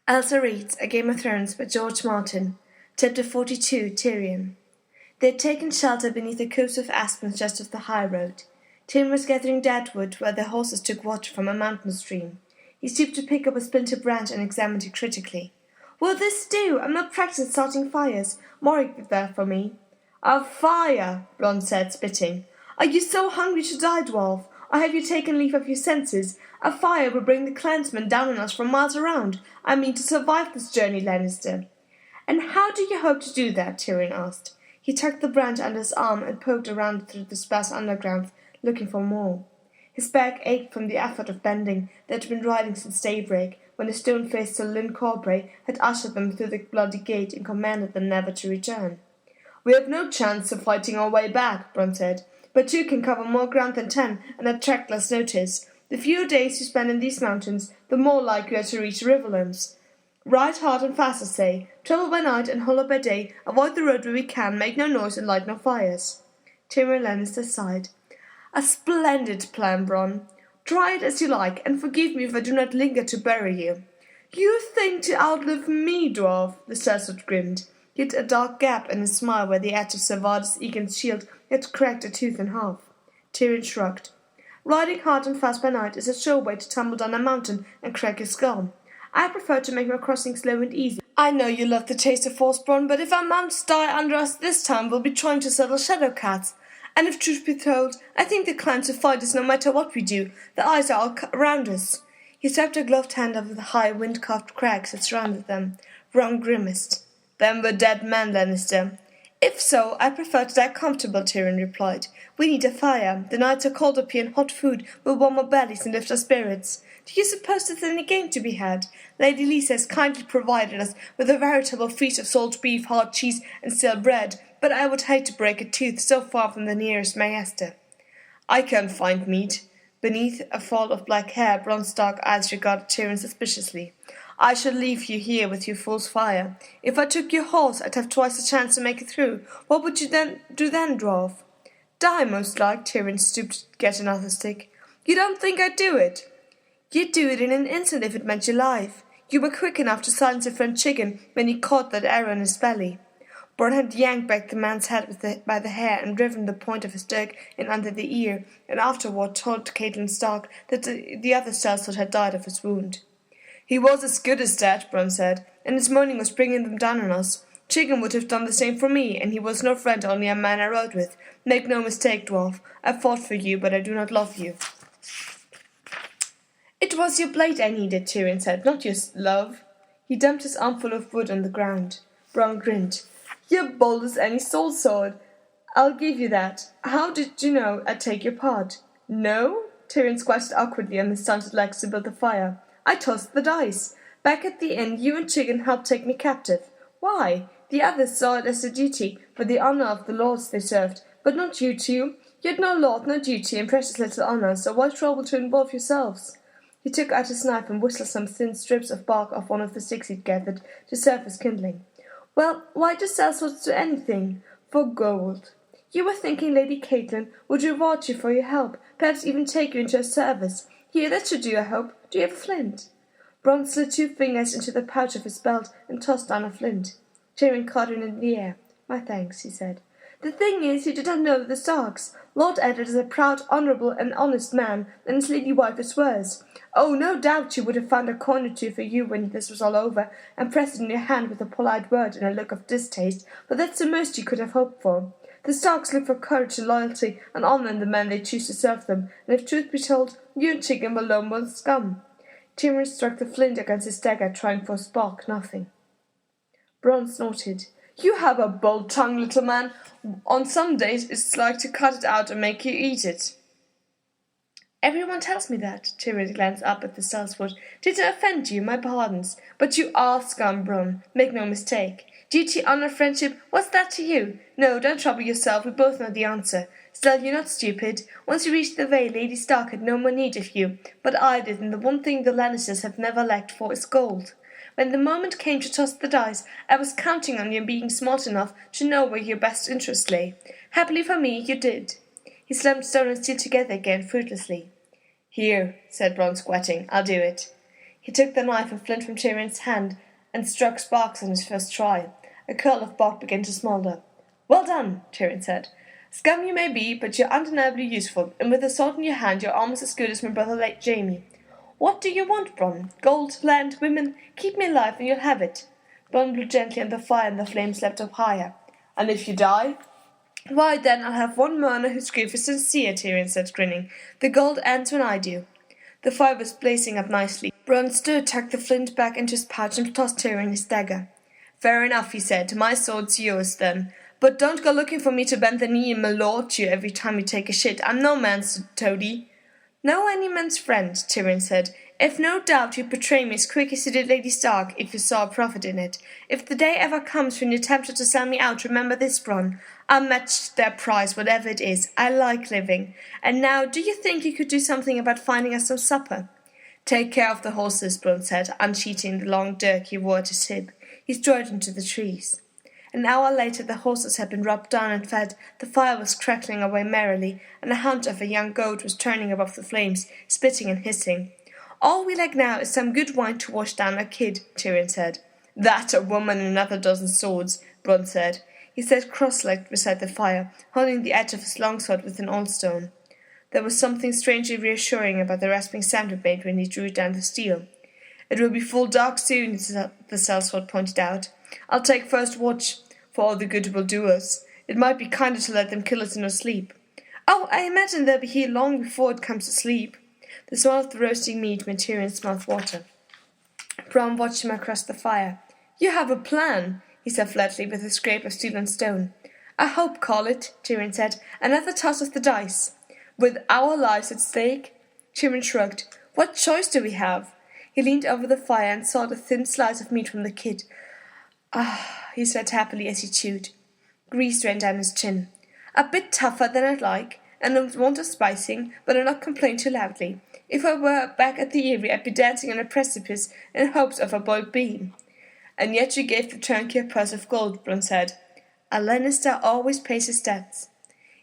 Elza reads A Game of Thrones by George Martin, Chapter 42, Tyrion. They had taken shelter beneath a copse of aspens just off the high road. Tyrion was gathering deadwood where their horses took water from a mountain stream. He stooped to pick up a splintered branch and examined it critically. Will this do? I'm not practiced at starting fires. Mori did that for me. A fire, Bronn said, spitting. Are you so hungry to die, dwarf? Or have you taken leave of your senses? A fire will bring the clansmen down on us from miles around. I mean to survive this journey, Lannister. And how do you hope to do that? Tyrion asked. He tucked the branch under his arm and poked around through the sparse undergrowth, looking for more. His back ached from the effort of bending that had been riding since daybreak, when the stone-faced Sir Lyn Corbray had ushered them through the bloody gate and commanded them never to return. We have no chance of fighting our way back, Bronn said, but two can cover more ground than 10 and attract less notice. The fewer days you spend in these mountains, the more likely you are to reach the riverlands. Ride hard and fast, I say. Travel by night and hold up by day. Avoid the road where we can. Make no noise and light no fires. Tyrion Lannister sighed. A splendid plan, Bronn. Try it as you like, and forgive me if I do not linger to bury you. You think to outlive me, dwarf? The sellsword grinned. He had a dark gap in his smile where the edge of Ser Vardis Egan's shield had cracked a tooth in half. Tyrion shrugged. Riding hard and fast by night is a sure way to tumble down a mountain and crack your skull. I prefer to make my crossing slow and easy. I know you love the taste of Forsborn, but if our mounts die under us this time, we'll be trying to settle shadow cats. And if truth be told, I think the clans will fight us no matter what we do. The eyes are all around us. He swept a gloved hand over the high, wind-carved crags that surrounded them. Bronn grimaced. Then we're dead men, Lannister. If so, I prefer to die comfortable, Tyrion replied. We need a fire. The nights are cold up here, and hot food will warm our bellies and lift our spirits. Do you suppose there's any game to be had? Lady Lisa has kindly provided us with a veritable feast of salt beef, hard cheese, and stale bread, but I would hate to break a tooth so far from the nearest Maester. I can't find meat. Beneath a fall of black hair, Bronn's dark eyes regarded Tyrion suspiciously. I shall leave you here with your fool's fire. If I took your horse, I'd have twice the chance to make it through. What would you then do, dwarf? Die, most like. Tyrion stooped to get another stick. You don't think I'd do it? You'd do it in an instant if it meant your life. You were quick enough to silence your friend Chicken when he caught that arrow in his belly. Bronn had yanked back the man's head by the hair and driven the point of his dirk in under the ear, and afterward told Catelyn Stark that the other sellsword had died of his wound. He was as good as dead, Bronn said, and his moaning was bringing them down on us. Chicken would have done the same for me, and he was no friend, only a man I rode with. Make no mistake, dwarf. I fought for you, but I do not love you. It was your blade I needed, Tyrion said, not your love. He dumped his armful of wood on the ground. Bronn grinned. You're bold as any soul sword. I'll give you that. How did you know I'd take your part? No? Tyrion squatted awkwardly on his stunted legs to build the fire. I tossed the dice. Back at the inn, you and Chicken helped take me captive. Why? The others saw it as a duty, for the honour of the lords they served, but not you two. You had no lord, no duty, and precious little honour, so why trouble to involve yourselves? He took out his knife and whistled some thin strips of bark off one of the sticks he'd gathered to serve as kindling. Well, why do sellswords do anything? For gold. You were thinking Lady Catelyn would reward you for your help, perhaps even take you into her service. Here, that should do, I hope. Do you have a flint? Bronn slid 2 fingers into the pouch of his belt and tossed down a flint. Tyrion caught it in the air. My thanks, he said. The thing is, you did not know the Starks. Lord Eddard is a proud, honourable, and honest man, and his lady wife is worse. Oh, no doubt you would have found a coin or two for you when this was all over, and pressed it in your hand with a polite word and a look of distaste, but that's the most you could have hoped for. The Starks look for courage and loyalty and honour in the men they choose to serve them, and if truth be told, you and Chicken were lone scum. Tyrion struck the flint against his dagger, trying for a spark. Nothing. Bronn snorted. You have a bold tongue, little man. On some days it's like to cut it out and make you eat it. Everyone tells me that. Tyrion glanced up at the sellsword. Did I offend you? My pardons. But you are scum, Bronn. Make no mistake. Duty, honour, friendship, what's that to you? No, don't trouble yourself. We both know the answer. Still, you're not stupid. Once you reached the Vale, Lady Stark had no more need of you. But I did, and the one thing the Lannisters have never lacked for is gold. When the moment came to toss the dice, I was counting on you being smart enough to know where your best interest lay. Happily for me, you did. He slammed stone and steel together again, fruitlessly. Here, said Bronn, squatting. I'll do it. He took the knife and flint from Tyrion's hand and struck sparks on his first try. A curl of bark began to smoulder. "Well done," Tyrion said. "Scum you may be, but you're undeniably useful, and with a sword in your hand you're almost as good as my brother late Jaime. What do you want, Bronn? Gold, land, women? Keep me alive and you'll have it." Bronn blew gently on the fire and the flames leapt up higher. "And if you die?" "Why, then I'll have one mourner whose grief is sincere," Tyrion said, grinning. "The gold ends when I do." The fire was blazing up nicely. Bronn stood, tucked the flint back into his pouch and tossed Tyrion his dagger. "Fair enough," he said. "My sword's yours, then. But don't go looking for me to bend the knee and malort you every time you take a shit. I'm no man's toady." "No any man's friend," Tyrion said. "If no doubt you'd betray me as quick as you did Lady Stark, if you saw a profit in it. If the day ever comes when you're tempted to sell me out, remember this, Bronn. I'll match their price, whatever it is. I like living. And now, do you think you could do something about finding us some supper?" "Take care of the horses," Bronn said, unsheathing the long dirk he wore at his hip. He strode into the trees. An hour later the horses had been rubbed down and fed, the fire was crackling away merrily, and a hunt of a young goat was turning above the flames, spitting and hissing. "All we lack now is some good wine to wash down our kid," Tyrion said. "That, a woman and another dozen swords," Bronn said. He sat cross-legged beside the fire, holding the edge of his longsword with an old stone. There was something strangely reassuring about the rasping sound it made when he drew down the steel. "It will be full dark soon," the sellsword pointed out. "I'll take first watch, for all the good it will do us. It might be kinder to let them kill us in our sleep." "Oh, I imagine they'll be here long before it comes to sleep." The smell of the roasting meat made Tyrion mouth water. Bronn watched him across the fire. "You have a plan," he said flatly, with a scrape of steel and stone. "I hope, call it," Tyrion said. "Another toss of the dice." "With our lives at stake?" Tyrion shrugged. "What choice do we have?" He leaned over the fire and sawed a thin slice of meat from the kid. "Ah," he said happily as he chewed. Grease ran down his chin. "A bit tougher than I'd like, and I want a spicing, but I'll not complain too loudly. If I were back at the Eyrie, I'd be dancing on a precipice in hopes of a boiled bean." "And yet you gave the turnkey a purse of gold," Bronn said. "A Lannister always pays his debts."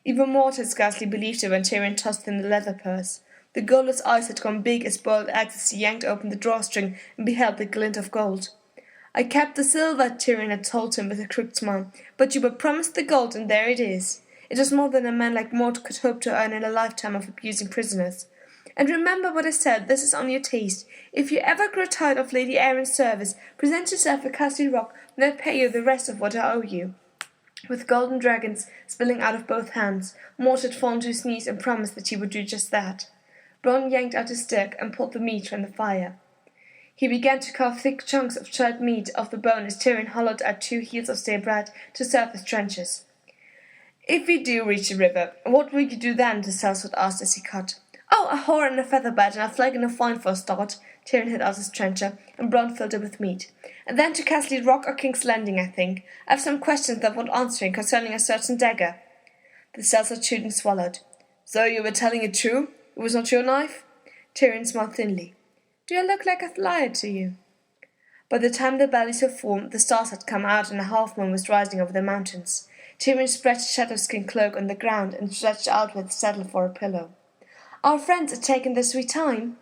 Even Mort had scarcely believed it when Tyrion tossed him the leather purse. The girl's eyes had gone big as boiled eggs as he yanked open the drawstring and beheld the glint of gold. "I kept the silver," Tyrion had told him with a crooked smile, "but you were promised the gold, and there it is. It was more than a man like Mort could hope to earn in a lifetime of abusing prisoners. And remember what I said, this is on your taste. If you ever grow tired of Lady Erin's service, present yourself at Castle Rock, and I'll pay you the rest of what I owe you." With golden dragons spilling out of both hands, Mort had fallen to his knees and promised that he would do just that. Bronn yanked out his dirk and pulled the meat from the fire. He began to carve thick chunks of charred meat off the bone as Tyrion hollowed out 2 heels of stale bread to serve as trenchers. "If we do reach the river, what will you do then?" the sellsword asked as he cut. "Oh, a whore and a feather bed and a flag and a fine for a start." Tyrion had out his trencher, and Bronn filled it with meat. "And then to Castle Rock or King's Landing, I think. I have some questions that want answering concerning a certain dagger." The sellsword chewed and swallowed. "So you were telling it true? It was not your knife?" Tyrion smiled thinly. "Do I look like a liar to you?" By the time the bellies were full, the stars had come out and a half-moon was rising over the mountains. Tyrion spread his shadow-skin cloak on the ground and stretched out with the saddle for a pillow. "Our friends are taking their sweet time."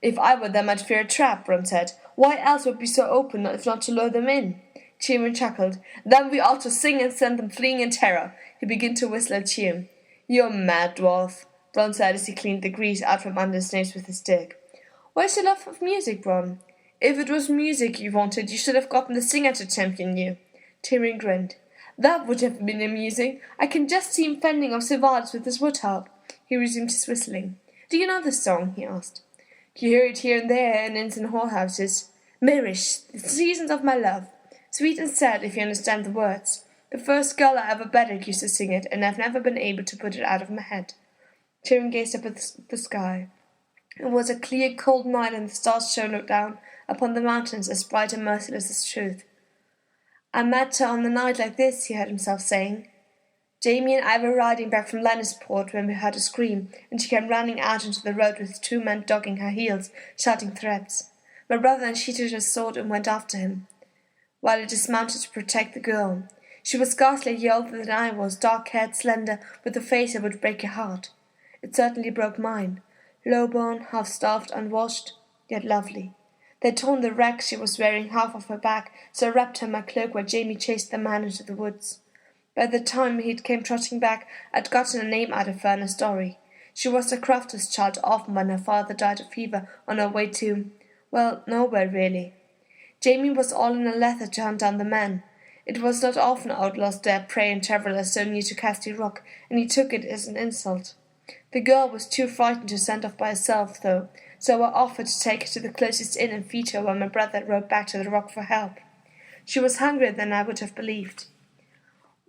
"If I were them, I'd fear a trap," Bronn said. "Why else would be so open if not to lure them in?" Tyrion chuckled. "Then we ought to sing and send them fleeing in terror." He began to whistle a tune. "You're mad, dwarf," Bronn said as he cleaned the grease out from under his nails with his stick. "Where's your love of music, Bronn?" "If it was music you wanted, you should have gotten the singer to champion you." Tyrion grinned. "That would have been amusing. I can just see him fending off Sivardis with his wood harp." He resumed his whistling. "Do you know this song?" he asked. "You hear it here and there in inns and whorehouses. Mirish, the seasons of my love. Sweet and sad if you understand the words. The first girl I ever bettered used to sing it, and I've never been able to put it out of my head." Tyrion gazed up at the sky. It was a clear, cold night, and the stars shone down upon the mountains as bright and merciless as truth. "I met her on a night like this," he heard himself saying. "Jaime and I were riding back from Lannisport when we heard a scream, and she came running out into the road with 2 men dogging her heels, shouting threats. My brother unsheathed his sword and went after him, while he dismounted to protect the girl. She was scarcely a year older than I was, dark-haired, slender, with a face that would break your heart. It certainly broke mine. Low-born, half-starved, unwashed, yet lovely. They'd torn the rag she was wearing half off her back, so I wrapped her in my cloak while Jamie chased the man into the woods. By the time he came trotting back, I'd gotten a name out of her and a story. She was a crofter's child orphaned when her father died of fever on her way to, well, nowhere really. Jamie was all in a leather to hunt down the men. It was not often outlaws dared prey and travellers so near to Castle Rock, and he took it as an insult. The girl was too frightened to send off by herself, though, so I offered to take her to the closest inn and feed her while my brother rode back to the rock for help. She was hungrier than I would have believed.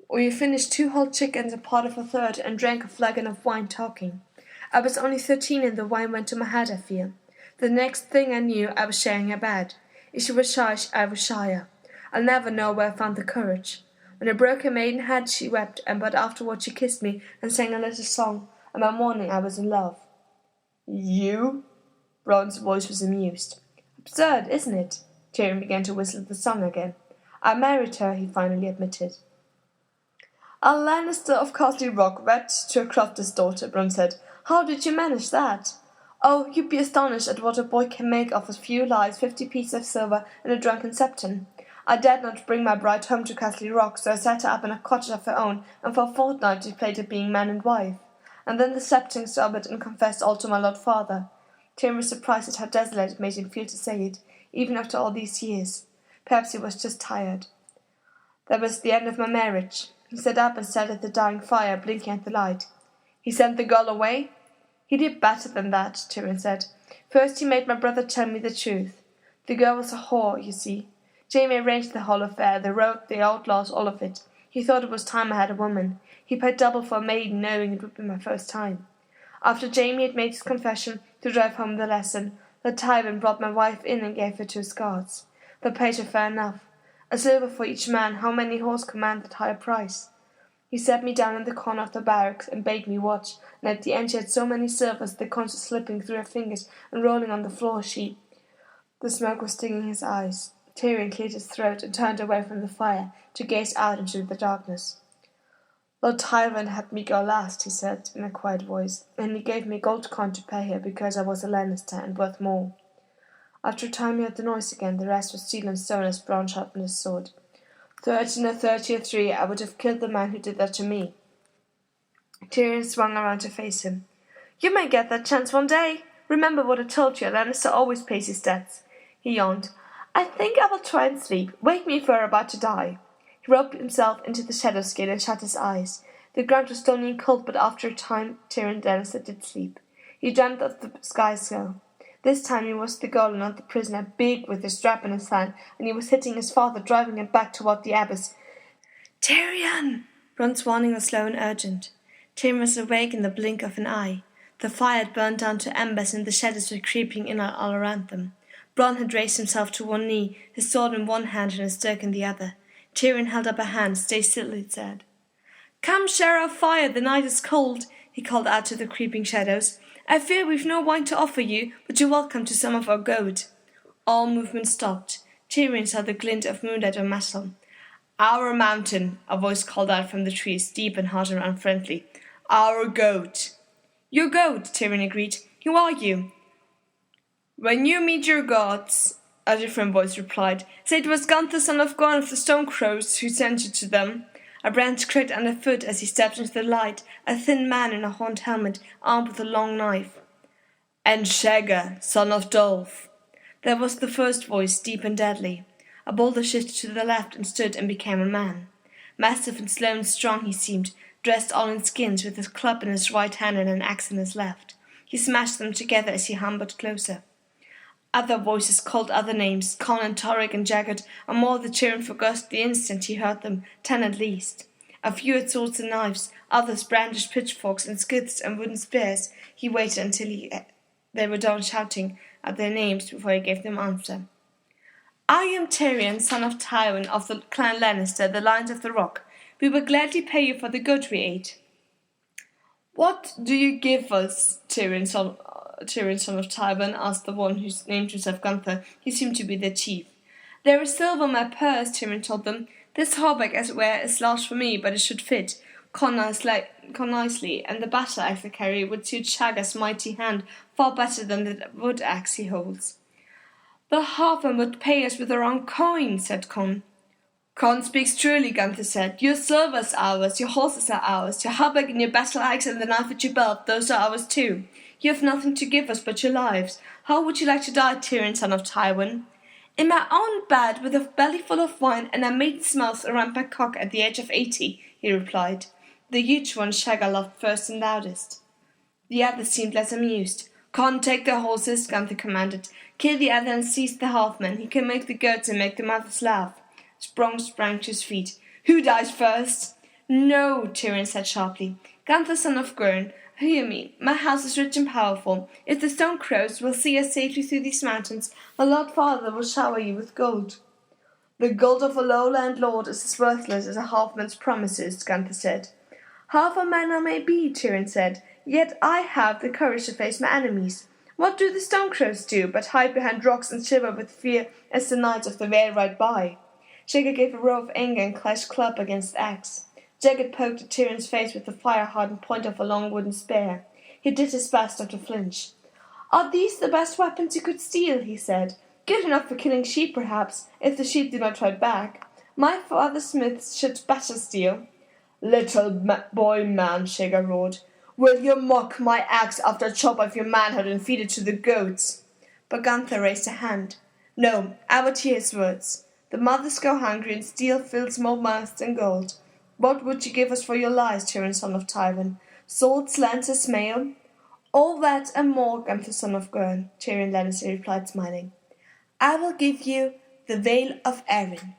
We finished 2 whole chickens and part of a third, and drank a flagon of wine talking. I was only 13 and the wine went to my head, I fear. The next thing I knew, I was sharing her bed. If she was shy, I was shyer. I'll never know where I found the courage. When I broke her maidenhead, she wept, but afterward she kissed me and sang a little song, and by morning I was in love. You? Ron's voice was amused. Absurd, isn't it? Tyrion began to whistle the song again. I married her, he finally admitted. A Lannister of Castle Rock wed to a crofter's daughter, Bronn said. How did you manage that? Oh, you'd be astonished at what a boy can make of a few lies, 50 pieces of silver, and a drunken septon. I dared not bring my bride home to Castle Rock, so I set her up in a cottage of her own, and for a fortnight we played at being man and wife. And then the septon sobered and confessed all to my lord father. Tyrion was surprised at how desolate it made him feel to say it, even after all these years. Perhaps he was just tired. That was the end of my marriage. He sat up and stared at the dying fire, blinking at the light. He sent the girl away? He did better than that, Tyrion said. First he made my brother tell me the truth. The girl was a whore, you see. Jamie arranged the whole affair, the road, the outlaws, all of it. He thought it was time I had a woman. He paid double for a maiden, knowing it would be my first time. After Jamie had made his confession, to drive home the lesson, Lord Tywin brought my wife in and gave her to his guards. They paid her fair enough. A silver for each man, how many horse command that higher price? He set me down in the corner of the barracks and bade me watch, and at the end she had so many silvers the coins were slipping through her fingers and rolling on the floor The smoke was stinging his eyes. Tyrion cleared his throat and turned away from the fire to gaze out into the darkness. Lord Tywin had me go last, he said in a quiet voice, and he gave me a gold coin to pay her because I was a Lannister and worth more. After a time he heard the noise again, the rest was steel and stone as Bronn sharpened his sword. 13 or 33, I would have killed the man who did that to me. Tyrion swung around to face him. You may get that chance one day. Remember what I told you, a Lannister always pays his debts. He yawned. I think I will try and sleep. Wake me if we're about to die. He roped himself into the shadow skin and shut his eyes. The ground was stony and cold, but after a time Tyrion Lannister did sleep. He dreamt of the sky skull. This time he was the goal and not the prisoner, big with a strap in his hand, and he was hitting his father, driving him back toward the abyss. Tyrion! Bronn's warning was slow and urgent. Tyrion was awake in the blink of an eye. The fire had burned down to embers, and the shadows were creeping in all around them. Bronn had raised himself to one knee, his sword in one hand and his dirk in the other. Tyrion held up a hand. Stay still, he said. Come, share our fire, the night is cold, he called out to the creeping shadows. I fear we've no wine to offer you, but you're welcome to some of our goat. All movement stopped. Tyrion saw the glint of moonlight on metal. Our mountain, a voice called out from the trees, deep and hard and unfriendly. Our goat. Your goat, Tyrion agreed. Who are you? When you meet your gods, a different voice replied, say it was Gunther, son of Gorn of the Stone Crows, who sent you to them. A branch cracked underfoot as he stepped into the light, a thin man in a horned helmet, armed with a long knife. And Shagger, son of Dolph. That was the first voice, deep and deadly. A boulder shifted to the left and stood and became a man. Massive and slow and strong he seemed, dressed all in skins, with his club in his right hand and an axe in his left. He smashed them together as he humbled closer. Other voices called other names, Conan, Torrik, and Jagged, and more the Tyrion forgot the instant he heard them, 10 at least. A few had swords and knives, others brandished pitchforks and scythes and wooden spears. He waited until they were done shouting out their names before he gave them answer. I am Tyrion, son of Tywin of the clan Lannister, the Lions of the Rock. We will gladly pay you for the goat we ate. What do you give us, Tyrion, son of Tywin? Asked the one who named himself Gunther. He seemed to be their chief. There is silver in my purse, Tyrion told them. This hauberk, as it were, is large for me, but it should fit. Con nicely, and the battle axe I carry would suit Shagger's mighty hand far better than the wood axe he holds. The halfman would pay us with our own coin, said Con. Con speaks truly, Gunther said. Your silver is ours, your horses are ours, your halberd and your battle axe and the knife at your belt, those are ours too. You have nothing to give us but your lives. How would you like to die, Tyrion, son of Tywin? In my own bed, with a belly full of wine and a maiden's mouth around my cock at the age of 80, he replied. The huge one Shagga loved first and loudest. The other seemed less amused. Con, take the horses, Gunther commanded. Kill the other and seize the halfman. He can make the goats and make the mothers laugh. Sprung sprang to his feet. Who dies first? No, Tyrion said sharply. Gunther, son of Gwern, hear me. My house is rich and powerful. If the stone crows will see us safely through these mountains, my Lord Father will shower you with gold. The gold of a lowland lord is as worthless as a halfman's promises, Gunther said. Half a man I may be, Tyrion said, yet I have the courage to face my enemies. What do the stone crows do but hide behind rocks and shiver with fear as the knights of the vale ride by? Shagga gave a roar of anger and clashed club against axe. Jagged poked at Tyrion's face with the fire-hardened point of a long wooden spear. He did his best not to flinch. Are these the best weapons you could steal? He said. Good enough for killing sheep, perhaps, if the sheep do not fight back. My father smiths should better steal. Little boy man, Shagga roared. Will you mock my axe after I chop off your manhood and feed it to the goats? But Gunther raised a hand. No, I would hear his words. The mothers go hungry and steel fills more mouths than gold. What would you give us for your lives, Tyrion, son of Tywin? Swords, lances, mail? All that and more, Gunther, son of Gwern, Tyrion Lannister replied, smiling. I will give you the Vale of Arryn.